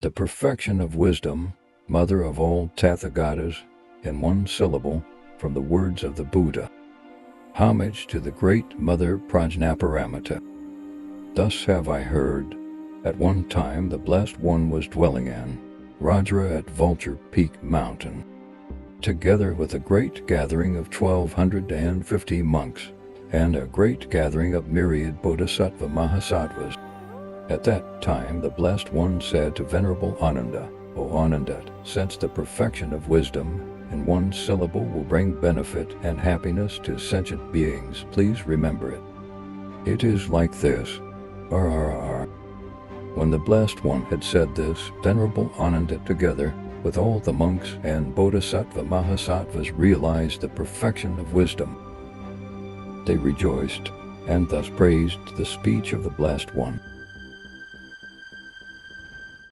The perfection of wisdom, mother of all Tathāgatas, in one syllable, from the words of the Buddha. Homage to the great mother Prajnaparamita. Thus have I heard, at one time the Blessed One was dwelling in Rājgṛha at Vulture Peak mountain, together with a great gathering of 1,250 monks, and a great gathering of myriad bodhisattva mahasattvas. At that time the Blessed One said to Venerable Ananda, O Anandat, since the perfection of wisdom in one syllable will bring benefit and happiness to sentient beings, please remember it. It is like this. RRR. When the Blessed One had said this, Venerable Ananda together with all the monks and bodhisattva mahasattvas realized the perfection of wisdom. They rejoiced, and thus praised the speech of the Blessed One.